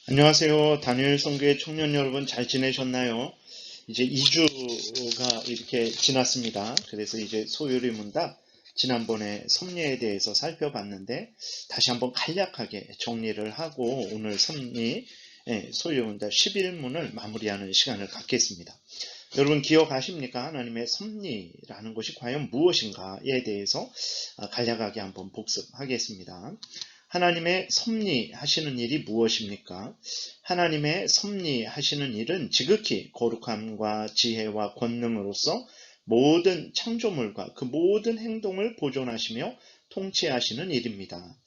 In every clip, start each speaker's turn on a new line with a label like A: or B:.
A: 안녕하세요. 다니엘 선교회 청년 여러분 잘 지내셨나요? 이제 2주가 이렇게 지났습니다. 그래서 이제 소요리 문답 지난번에 섭리에 대해서 살펴봤는데 다시 한번 간략하게 정리를 하고 오늘 섭리 소요리 문답 11문을 마무리하는 시간을 갖겠습니다. 여러분 기억하십니까? 하나님의 섭리라는 것이 과연 무엇인가에 대해서 간략하게 한번 복습하겠습니다. 하나님의 섭리하시는 일이 무엇입니까? 하나님의 섭리하시는 일은 지극히 거룩함과 지혜와 권능으로서 모든 창조물과 그 모든 행동을 보존하시며 통치하시는 일입니다.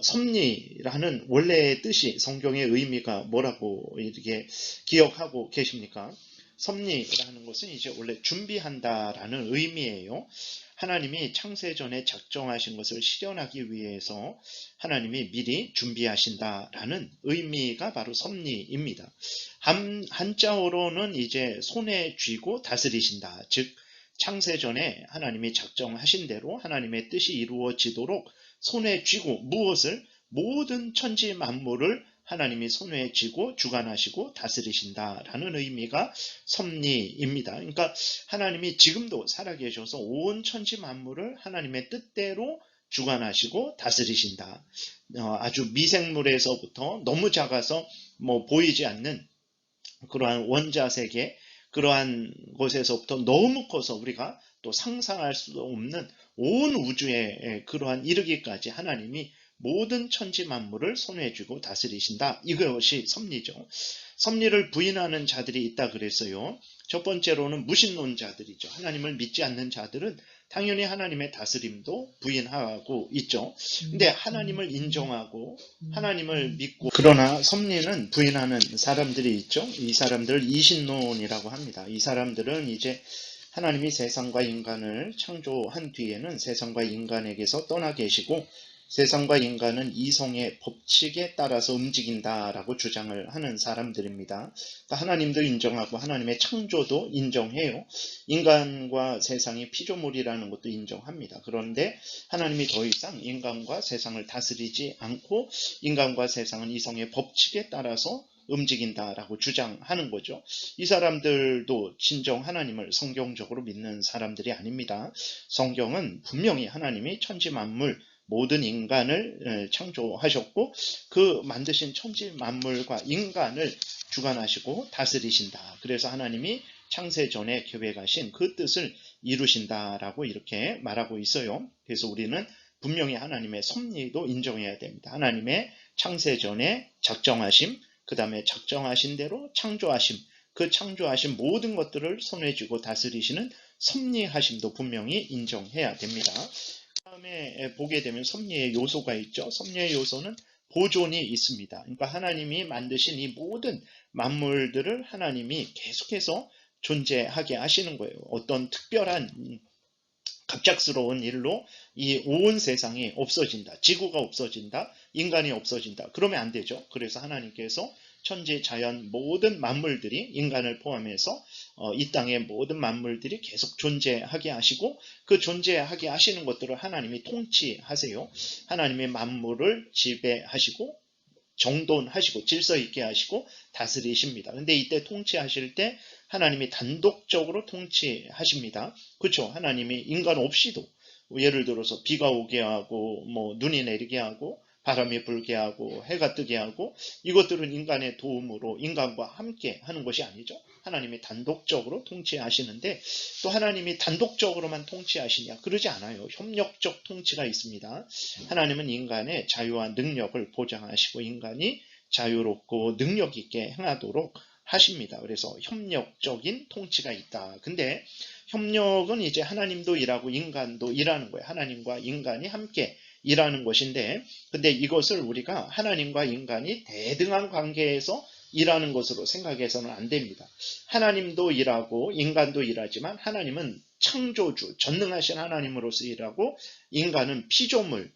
A: 섭리라는 원래의 뜻이 성경의 의미가 뭐라고 이렇게 기억하고 계십니까? 섭리라는 것은 이제 원래 준비한다라는 의미예요. 하나님이 창세전에 작정하신 것을 실현하기 위해서 하나님이 미리 준비하신다라는 의미가 바로 섭리입니다. 한자어로는 이제 손에 쥐고 다스리신다. 즉 창세전에 하나님이 작정하신 대로 하나님의 뜻이 이루어지도록 손에 쥐고 무엇을? 모든 천지 만물을 하나님이 손에 쥐고 주관하시고 다스리신다라는 의미가 섭리입니다. 그러니까 하나님이 지금도 살아계셔서 온 천지 만물을 하나님의 뜻대로 주관하시고 다스리신다. 아주 미생물에서부터 너무 작아서 보이지 않는 그러한 원자세계, 그러한 곳에서부터 너무 커서 우리가 또 상상할 수 없는 온 우주에 그러한 이르기까지 하나님이 모든 천지 만물을 손에 쥐고 다스리신다. 이것이 섭리죠. 섭리를 부인하는 자들이 있다 그랬어요. 첫 번째로는 무신론자들이죠. 하나님을 믿지 않는 자들은 당연히 하나님의 다스림도 부인하고 있죠. 근데 하나님을 인정하고 하나님을 믿고 그러나 섭리는 부인하는 사람들이 있죠. 이 사람들을 이신론이라고 합니다. 이 사람들은 이제 하나님이 세상과 인간을 창조한 뒤에는 세상과 인간에게서 떠나 계시고 세상과 인간은 이성의 법칙에 따라서 움직인다라고 주장을 하는 사람들입니다. 그러니까 하나님도 인정하고 하나님의 창조도 인정해요. 인간과 세상이 피조물이라는 것도 인정합니다. 그런데 하나님이 더 이상 인간과 세상을 다스리지 않고 인간과 세상은 이성의 법칙에 따라서 움직인다라고 주장하는 거죠. 이 사람들도 진정 하나님을 성경적으로 믿는 사람들이 아닙니다. 성경은 분명히 하나님이 천지 만물 모든 인간을 창조하셨고 그 만드신 천지 만물과 인간을 주관하시고 다스리신다. 그래서 하나님이 창세전에 계획하신 그 뜻을 이루신다라고 이렇게 말하고 있어요. 그래서 우리는 분명히 하나님의 섭리도 인정해야 됩니다. 하나님의 창세전에 작정하심, 그 다음에 작정하신 대로 창조하심, 그 창조하신 모든 것들을 손에 쥐고 다스리시는 섭리하심도 분명히 인정해야 됩니다. 다음에 보게 되면 섭리의 요소가 있죠. 섭리의 요소는 보존이 있습니다. 그러니까 하나님이 만드신 이 모든 만물들을 하나님이 계속해서 존재하게 하시는 거예요. 어떤 특별한 갑작스러운 일로 이 온 세상이 없어진다. 지구가 없어진다. 인간이 없어진다. 그러면 안 되죠. 그래서 하나님께서 천지 자연 모든 만물들이 인간을 포함해서 이 땅의 모든 만물들이 계속 존재하게 하시고 그 존재하게 하시는 것들을 하나님이 통치하세요. 하나님의 만물을 지배하시고 정돈하시고 질서 있게 하시고 다스리십니다. 근데 이때 통치하실 때 하나님이 단독적으로 통치하십니다. 그렇죠? 하나님이 인간 없이도 예를 들어서 비가 오게 하고 눈이 내리게 하고 바람이 불게 하고 해가 뜨게 하고 이것들은 인간의 도움으로 인간과 함께 하는 것이 아니죠. 하나님이 단독적으로 통치하시는데 또 하나님이 단독적으로만 통치하시냐? 그러지 않아요. 협력적 통치가 있습니다. 하나님은 인간의 자유와 능력을 보장하시고 인간이 자유롭고 능력 있게 행하도록 하십니다. 그래서 협력적인 통치가 있다. 근데 협력은 이제 하나님도 일하고 인간도 일하는 거예요. 하나님과 인간이 함께 일하는 것인데 근데 이것을 우리가 하나님과 인간이 대등한 관계에서 일하는 것으로 생각해서는 안 됩니다. 하나님도 일하고 인간도 일하지만 하나님은 창조주, 전능하신 하나님으로서 일하고 인간은 피조물,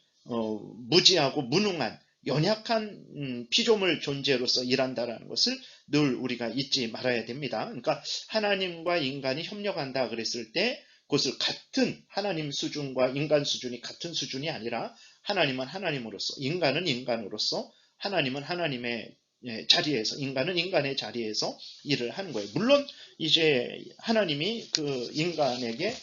A: 무지하고 무능한 연약한 피조물 존재로서 일한다는 것을 늘 우리가 잊지 말아야 됩니다. 그러니까 하나님과 인간이 협력한다 그랬을 때 그것을 같은 하나님 수준과 인간 수준이 같은 수준이 아니라 하나님은 하나님으로서 인간은 인간으로서 하나님은 하나님의 자리에서, 인간은 인간의 자리에서 일을 하는 거예요. 물론 이제 하나님이 그 인간에게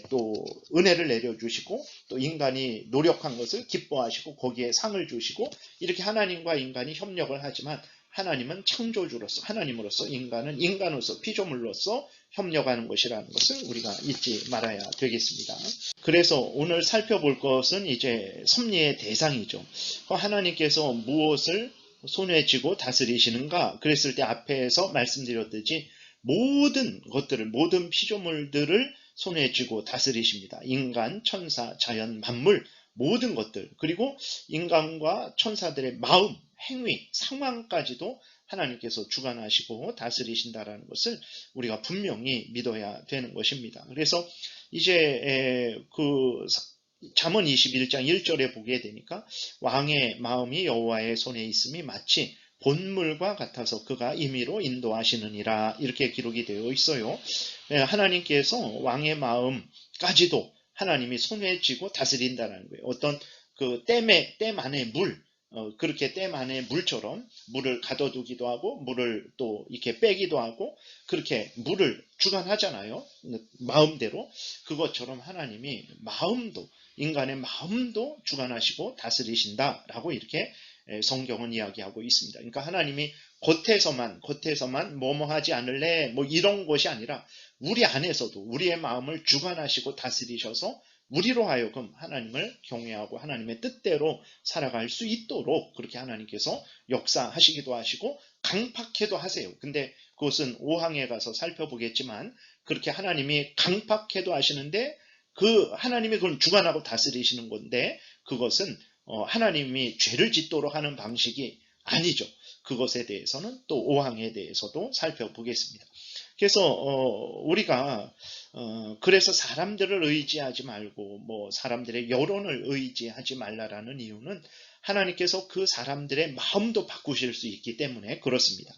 A: 또 은혜를 내려주시고 또 인간이 노력한 것을 기뻐하시고 거기에 상을 주시고 이렇게 하나님과 인간이 협력을 하지만 하나님은 창조주로서, 하나님으로서 인간은 인간으로서 피조물로서 협력하는 것이라는 것을 우리가 잊지 말아야 되겠습니다. 그래서 오늘 살펴볼 것은 이제 섭리의 대상이죠. 하나님께서 무엇을 손에 쥐고 다스리시는가? 그랬을 때 앞에서 말씀드렸듯이 모든 것들을, 모든 피조물들을 손에 쥐고 다스리십니다. 인간, 천사, 자연, 만물, 모든 것들, 그리고 인간과 천사들의 마음, 행위, 상황까지도 하나님께서 주관하시고 다스리신다라는 것을 우리가 분명히 믿어야 되는 것입니다. 그래서 이제 그 잠언 21장 1절에 보게 되니까 왕의 마음이 여호와의 손에 있음이 마치 본물과 같아서 그가 임의로 인도하시느니라, 이렇게 기록이 되어 있어요. 하나님께서 왕의 마음까지도 하나님이 손에 쥐고 다스린다는 거예요. 어떤 그 댐 안에 물, 그렇게 댐 안에 물처럼 물을 가둬두기도 하고 물을 또 이렇게 빼기도 하고 그렇게 물을 주관하잖아요. 마음대로. 그것처럼 하나님이 마음도, 인간의 마음도 주관하시고 다스리신다라고 이렇게 성경은 이야기하고 있습니다. 그러니까 하나님이 겉에서만 뭐뭐 하지 않을래 뭐 이런 것이 아니라 우리 안에서도 우리의 마음을 주관하시고 다스리셔서 우리로 하여금 하나님을 경외하고 하나님의 뜻대로 살아갈 수 있도록 그렇게 하나님께서 역사하시기도 하시고 강팍해도 하세요. 근데 그것은 5항에 가서 살펴보겠지만 그렇게 하나님이 강팍해도 하시는데 그 하나님이 그걸 주관하고 다스리시는 건데 그것은 하나님이 죄를 짓도록 하는 방식이 아니죠. 그것에 대해서는 또 5항에 대해서도 살펴보겠습니다. 그래서 우리가 그래서 사람들을 의지하지 말고 뭐 사람들의 여론을 의지하지 말라라는 이유는 하나님께서 그 사람들의 마음도 바꾸실 수 있기 때문에 그렇습니다.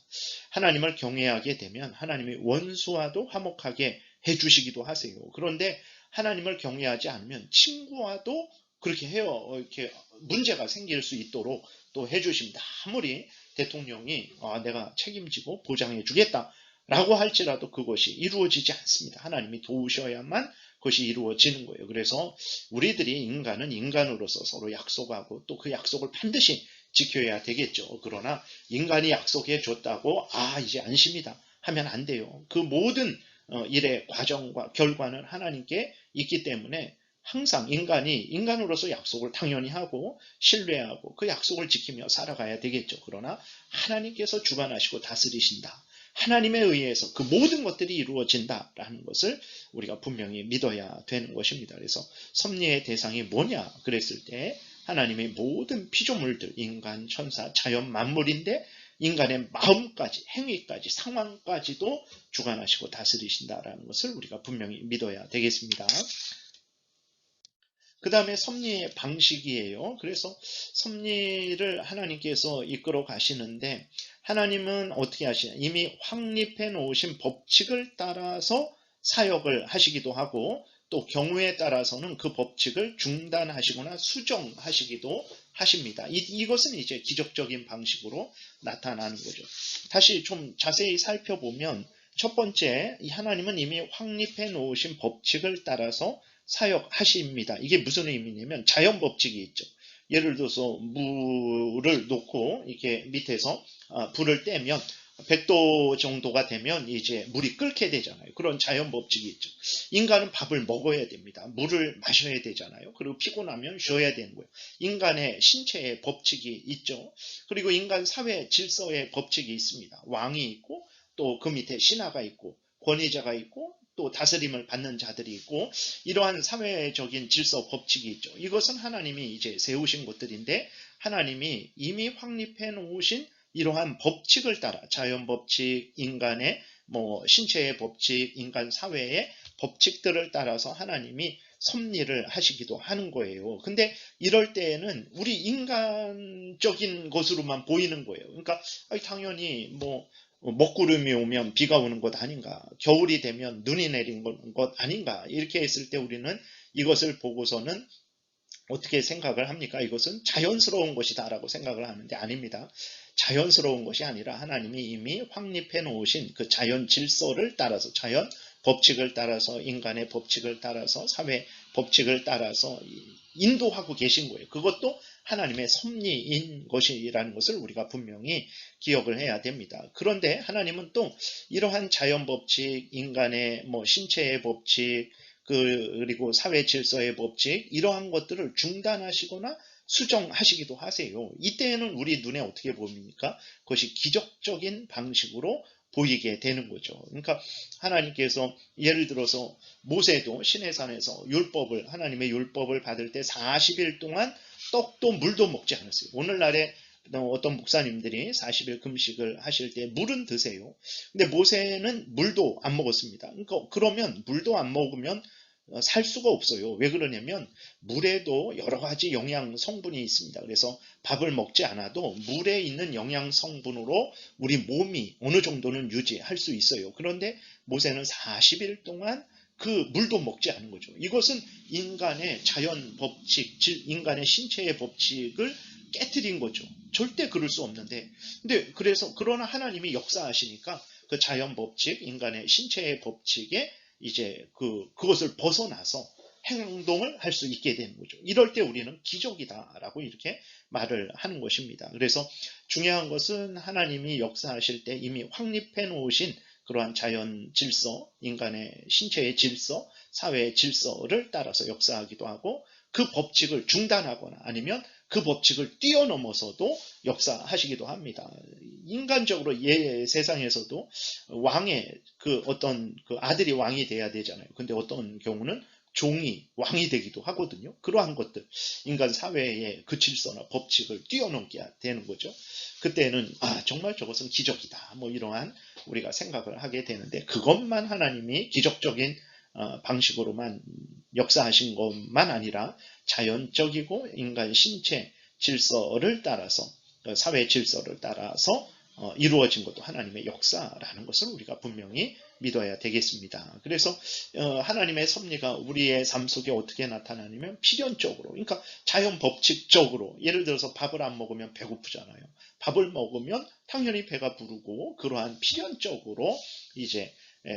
A: 하나님을 경외하게 되면 하나님이 원수와도 화목하게 해주시기도 하세요. 그런데 하나님을 경외하지 않으면 친구와도 그렇게 해요. 이렇게 문제가 생길 수 있도록 또 해주십니다. 아무리 대통령이 내가 책임지고 보장해 주겠다 라고 할지라도 그것이 이루어지지 않습니다. 하나님이 도우셔야만 그것이 이루어지는 거예요. 그래서 우리들이 인간은 인간으로서 서로 약속하고 또 그 약속을 반드시 지켜야 되겠죠. 그러나 인간이 약속해 줬다고 이제 안심이다 하면 안 돼요. 그 모든 일의 과정과 결과는 하나님께 있기 때문에 항상 인간이 인간으로서 약속을 당연히 하고 신뢰하고 그 약속을 지키며 살아가야 되겠죠. 그러나 하나님께서 주관하시고 다스리신다. 하나님에 의해서 그 모든 것들이 이루어진다라는 것을 우리가 분명히 믿어야 되는 것입니다. 그래서 섭리의 대상이 뭐냐 그랬을 때 하나님의 모든 피조물들, 인간, 천사, 자연, 만물인데 인간의 마음까지, 행위까지, 상황까지도 주관하시고 다스리신다라는 것을 우리가 분명히 믿어야 되겠습니다. 그 다음에 섭리의 방식이에요. 그래서 섭리를 하나님께서 이끌어 가시는데 하나님은 어떻게 하시냐? 이미 확립해 놓으신 법칙을 따라서 사역을 하시기도 하고 또 경우에 따라서는 그 법칙을 중단하시거나 수정하시기도 하십니다. 이것은 이제 기적적인 방식으로 나타나는 거죠. 다시 좀 자세히 살펴보면 첫 번째, 하나님은 이미 확립해 놓으신 법칙을 따라서 사역하십니다. 이게 무슨 의미냐면 자연 법칙이 있죠. 예를 들어서 물을 놓고 이렇게 밑에서 불을 떼면 100도 정도가 되면 이제 물이 끓게 되잖아요. 그런 자연 법칙이 있죠. 인간은 밥을 먹어야 됩니다. 물을 마셔야 되잖아요. 그리고 피곤하면 쉬어야 되는 거예요. 인간의 신체의 법칙이 있죠. 그리고 인간 사회 질서의 법칙이 있습니다. 왕이 있고 또 그 밑에 신하가 있고 권위자가 있고 또 다스림을 받는 자들이 있고 이러한 사회적인 질서 법칙이 있죠. 이것은 하나님이 이제 세우신 것들인데 하나님이 이미 확립해 놓으신 이러한 법칙을 따라 자연 법칙, 인간의 신체의 법칙, 인간 사회의 법칙들을 따라서 하나님이 섭리를 하시기도 하는 거예요. 근데 이럴 때에는 우리 인간적인 것으로만 보이는 거예요. 그러니까 당연히 먹구름이 오면 비가 오는 것 아닌가, 겨울이 되면 눈이 내린 것 아닌가, 이렇게 했을 때 우리는 이것을 보고서는 어떻게 생각을 합니까? 이것은 자연스러운 것이다 라고 생각을 하는데 아닙니다. 자연스러운 것이 아니라 하나님이 이미 확립해 놓으신 그 자연 질서를 따라서, 자연 법칙을 따라서, 인간의 법칙을 따라서, 사회 법칙을 따라서 인도하고 계신 거예요. 그것도 하나님의 섭리인 것이라는 것을 우리가 분명히 기억을 해야 됩니다. 그런데 하나님은 또 이러한 자연 법칙, 인간의 신체의 법칙, 그리고 사회 질서의 법칙, 이러한 것들을 중단하시거나 수정하시기도 하세요. 이때에는 우리 눈에 어떻게 보입니까? 그것이 기적적인 방식으로 보이게 되는 거죠. 그러니까 하나님께서 예를 들어서 모세도 시내산에서 하나님의 율법을 받을 때 40일 동안 떡도 물도 먹지 않았어요. 오늘날에 어떤 목사님들이 40일 금식을 하실 때 물은 드세요. 근데 모세는 물도 안 먹었습니다. 그러니까 그러면 물도 안 먹으면 살 수가 없어요. 왜 그러냐면 물에도 여러 가지 영양 성분이 있습니다. 그래서 밥을 먹지 않아도 물에 있는 영양 성분으로 우리 몸이 어느 정도는 유지할 수 있어요. 그런데 모세는 40일 동안 그 물도 먹지 않은 거죠. 이것은 인간의 자연 법칙, 즉 인간의 신체의 법칙을 깨트린 거죠. 절대 그럴 수 없는데, 근데 그러나 하나님이 역사하시니까 그 자연 법칙, 인간의 신체의 법칙에 이제 그것을 벗어나서 행동을 할 수 있게 되는 거죠. 이럴 때 우리는 기적이다라고 이렇게 말을 하는 것입니다. 그래서 중요한 것은 하나님이 역사하실 때 이미 확립해 놓으신 그러한 자연 질서, 인간의 신체의 질서, 사회의 질서를 따라서 역사하기도 하고, 그 법칙을 중단하거나 아니면 그 법칙을 뛰어넘어서도 역사하시기도 합니다. 인간적으로 세상에서도 왕의 어떤 아들이 왕이 돼야 되잖아요. 근데 어떤 경우는 종이 왕이 되기도 하거든요. 그러한 것들, 인간 사회의 그 질서나 법칙을 뛰어넘게 되는 거죠. 그때는 정말 저것은 기적이다, 이러한 우리가 생각을 하게 되는데, 그것만 하나님이 기적적인 방식으로만 역사하신 것만 아니라 자연적이고 인간 신체 질서를 따라서, 사회 질서를 따라서 이루어진 것도 하나님의 역사라는 것을 우리가 분명히 믿어야 되겠습니다. 그래서 하나님의 섭리가 우리의 삶 속에 어떻게 나타나냐면 필연적으로, 그러니까 자연 법칙적으로, 예를 들어서 밥을 안 먹으면 배고프잖아요. 밥을 먹으면 당연히 배가 부르고, 그러한 필연적으로 이제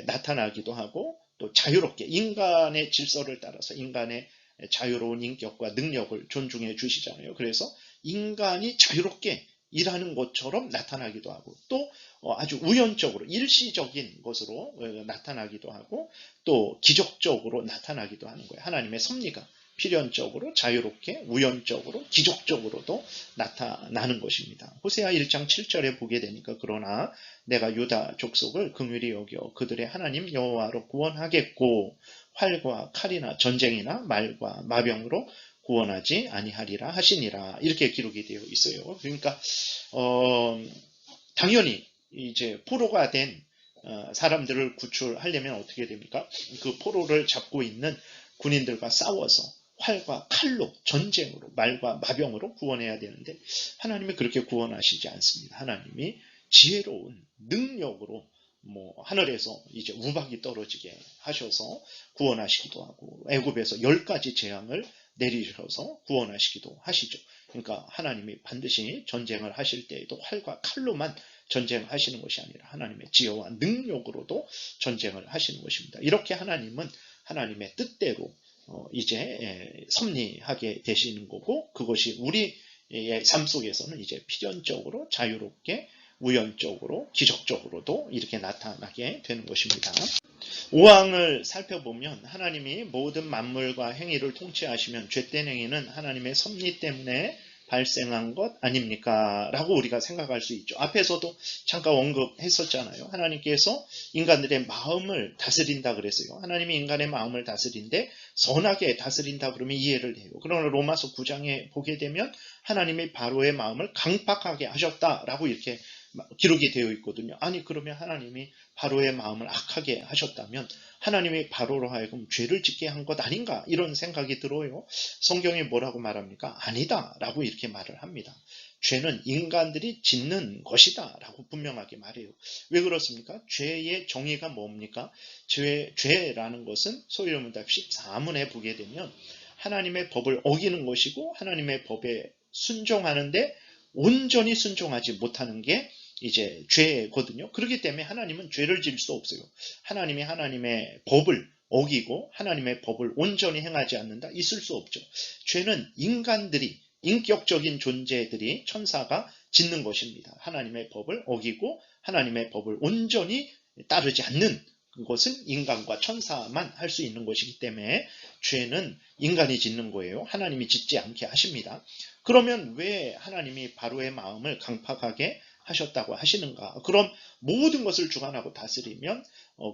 A: 나타나기도 하고, 또 자유롭게 인간의 질서를 따라서 인간의 자유로운 인격과 능력을 존중해 주시잖아요. 그래서 인간이 자유롭게 일하는 것처럼 나타나기도 하고, 또 아주 우연적으로 일시적인 것으로 나타나기도 하고, 또 기적적으로 나타나기도 하는 거예요. 하나님의 섭리가 필연적으로 자유롭게 우연적으로 기적적으로도 나타나는 것입니다. 호세아 1장 7절에 보게 되니까, 그러나 내가 유다 족속을 긍휼히 여겨 그들의 하나님 여호와로 구원하겠고 활과 칼이나 전쟁이나 말과 마병으로 구원하지 아니하리라 하시니라, 이렇게 기록이 되어 있어요. 그러니까 당연히 이제 포로가 된 사람들을 구출하려면 어떻게 됩니까? 그 포로를 잡고 있는 군인들과 싸워서 활과 칼로, 전쟁으로, 말과 마병으로 구원해야 되는데, 하나님이 그렇게 구원하시지 않습니다. 하나님이 지혜로운 능력으로 하늘에서 이제 우박이 떨어지게 하셔서 구원하시기도 하고, 애굽에서 10가지 재앙을 내리셔서 구원하시기도 하시죠. 그러니까 하나님이 반드시 전쟁을 하실 때에도 활과 칼로만 전쟁하시는 것이 아니라 하나님의 지혜와 능력으로도 전쟁을 하시는 것입니다. 이렇게 하나님은 하나님의 뜻대로 이제 섭리하게 되시는 거고, 그것이 우리의 삶 속에서는 이제 필연적으로 자유롭게 우연적으로 기적적으로도 이렇게 나타나게 되는 것입니다. 5항을 살펴보면 하나님이 모든 만물과 행위를 통치하시면 죄된 행위는 하나님의 섭리 때문에 발생한 것 아닙니까? 라고 우리가 생각할 수 있죠. 앞에서도 잠깐 언급했었잖아요. 하나님께서 인간들의 마음을 다스린다 그랬어요. 하나님이 인간의 마음을 다스린데 선하게 다스린다 그러면 이해를 해요. 그러나 로마서 9장에 보게 되면 하나님이 바로의 마음을 강팍하게 하셨다라고 이렇게 기록이 되어 있거든요. 아니 그러면 하나님이 바로의 마음을 악하게 하셨다면 하나님이 바로로 하여금 죄를 짓게 한 것 아닌가, 이런 생각이 들어요. 성경이 뭐라고 말합니까? 아니다 라고 이렇게 말을 합니다. 죄는 인간들이 짓는 것이다 라고 분명하게 말해요. 왜 그렇습니까? 죄의 정의가 뭡니까? 죄라는 것은 소위 말하면 14문에 보게 되면 하나님의 법을 어기는 것이고, 하나님의 법에 순종하는데 온전히 순종하지 못하는 게 이제 죄거든요. 그렇기 때문에 하나님은 죄를 지을 수 없어요. 하나님이 하나님의 법을 어기고 하나님의 법을 온전히 행하지 않는다? 있을 수 없죠. 죄는 인간들이, 인격적인 존재들이, 천사가 짓는 것입니다. 하나님의 법을 어기고 하나님의 법을 온전히 따르지 않는 그것은 인간과 천사만 할 수 있는 것이기 때문에 죄는 인간이 짓는 거예요. 하나님이 짓지 않게 하십니다. 그러면 왜 하나님이 바로의 마음을 강팍하게 하셨다고 하시는가? 그럼 모든 것을 주관하고 다스리면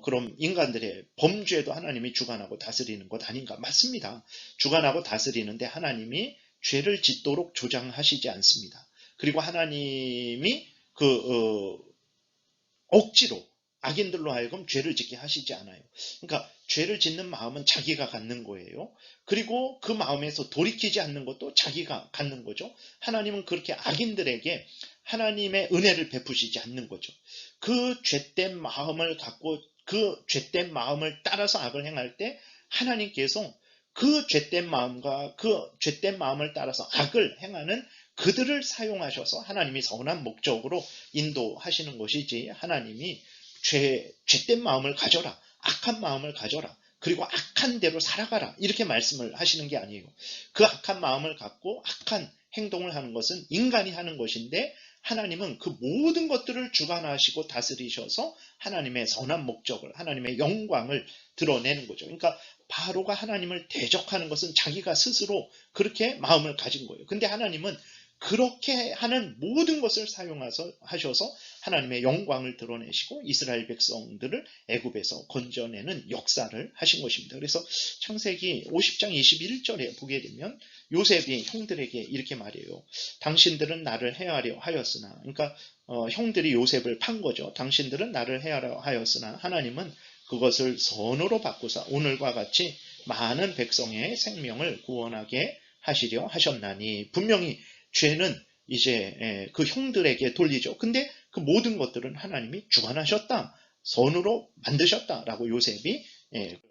A: 그럼 인간들의 범죄도 하나님이 주관하고 다스리는 것 아닌가? 맞습니다. 주관하고 다스리는데 하나님이 죄를 짓도록 조장하시지 않습니다. 그리고 하나님이 억지로 악인들로 하여금 죄를 짓게 하시지 않아요. 그러니까 죄를 짓는 마음은 자기가 갖는 거예요. 그리고 그 마음에서 돌이키지 않는 것도 자기가 갖는 거죠. 하나님은 그렇게 악인들에게 하나님의 은혜를 베푸시지 않는 거죠. 그 죄된 마음을 갖고 그 죄된 마음을 따라서 악을 행할 때 하나님께서 그 죄된 마음과 그 죄된 마음을 따라서 악을 행하는 그들을 사용하셔서 하나님이 선한 목적으로 인도하시는 것이지, 하나님이 죄된 마음을 가져라, 악한 마음을 가져라, 그리고 악한 대로 살아가라, 이렇게 말씀을 하시는 게 아니에요. 그 악한 마음을 갖고 악한 행동을 하는 것은 인간이 하는 것인데 하나님은 그 모든 것들을 주관하시고 다스리셔서 하나님의 선한 목적을, 하나님의 영광을 드러내는 거죠. 그러니까 바로가 하나님을 대적하는 것은 자기가 스스로 그렇게 마음을 가진 거예요. 근데 하나님은 그렇게 하는 모든 것을 사용하셔서 하나님의 영광을 드러내시고 이스라엘 백성들을 애굽에서 건져내는 역사를 하신 것입니다. 그래서 창세기 50장 21절에 보게 되면 요셉이 형들에게 이렇게 말해요. 당신들은 나를 해하려 하였으나, 그러니까 형들이 요셉을 판 거죠. 당신들은 나를 해하려 하였으나 하나님은 그것을 선으로 바꾸사 오늘과 같이 많은 백성의 생명을 구원하게 하시려 하셨나니. 분명히 죄는 이제 그 형들에게 돌리죠. 근데 그 모든 것들은 하나님이 주관하셨다, 선으로 만드셨다라고 요셉이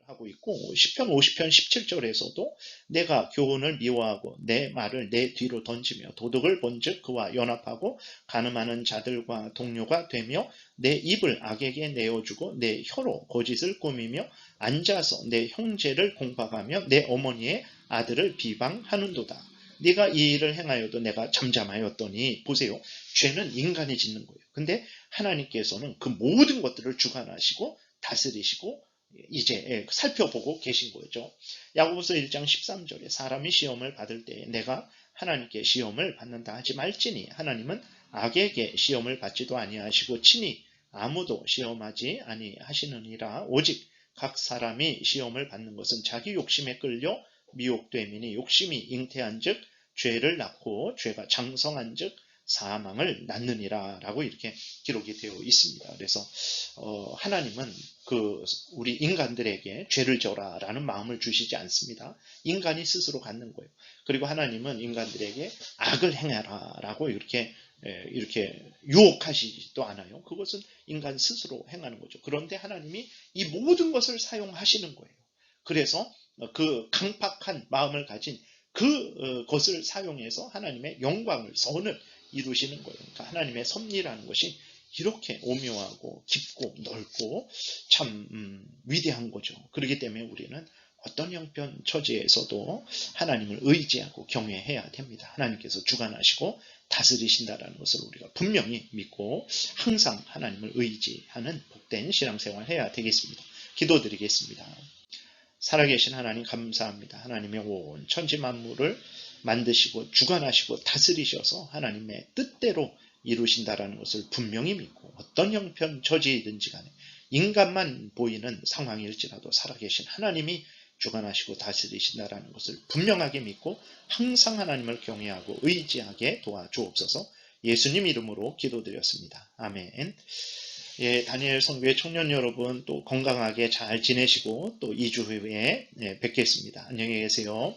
A: 하고 있고, 시편 50편 17절에서도 내가 교훈을 미워하고 내 말을 내 뒤로 던지며 도둑을 본즉 그와 연합하고 간음하는 자들과 동료가 되며 내 입을 악에게 내어주고 내 혀로 거짓을 꾸미며 앉아서 내 형제를 공박하며 내 어머니의 아들을 비방하는도다. 네가 이 일을 행하여도 내가 잠잠하였더니. 보세요. 죄는 인간이 짓는 거예요. 근데 하나님께서는 그 모든 것들을 주관하시고 다스리시고 이제 살펴보고 계신 거죠. 야고보서 1장 13절에 사람이 시험을 받을 때에 내가 하나님께 시험을 받는다 하지 말지니 하나님은 악에게 시험을 받지도 아니하시고 친히 아무도 시험하지 아니하시느니라. 오직 각 사람이 시험을 받는 것은 자기 욕심에 끌려 미혹됨이니 욕심이 잉태한즉 죄를 낳고 죄가 장성한즉 사망을 낳느니라 라고 이렇게 기록이 되어 있습니다. 그래서 하나님은 우리 인간들에게 죄를 져라 라는 마음을 주시지 않습니다. 인간이 스스로 갖는 거예요. 그리고 하나님은 인간들에게 악을 행하라 라고 이렇게 유혹하시지도 않아요. 그것은 인간 스스로 행하는 거죠. 그런데 하나님이 이 모든 것을 사용하시는 거예요. 그래서 그 강팍한 마음을 가진 그것을 사용해서 하나님의 영광을, 선을 이루시는 거예요. 그러니까 하나님의 섭리라는 것이 이렇게 오묘하고 깊고 넓고 참 위대한 거죠. 그렇기 때문에 우리는 어떤 형편 처지에서도 하나님을 의지하고 경외해야 됩니다. 하나님께서 주관하시고 다스리신다는 것을 우리가 분명히 믿고 항상 하나님을 의지하는 복된 신앙생활을 해야 되겠습니다. 기도드리겠습니다. 살아계신 하나님 감사합니다. 하나님의 온 천지 만물을 만드시고 주관하시고 다스리셔서 하나님의 뜻대로 이루신다라는 것을 분명히 믿고 어떤 형편 처지이든지 간에 인간만 보이는 상황일지라도 살아계신 하나님이 주관하시고 다스리신다라는 것을 분명하게 믿고 항상 하나님을 경외하고 의지하게 도와주옵소서. 예수님 이름으로 기도드렸습니다. 아멘. 예, 다니엘 선교회 청년 여러분 또 건강하게 잘 지내시고 또 2주 후에 뵙겠습니다. 안녕히 계세요.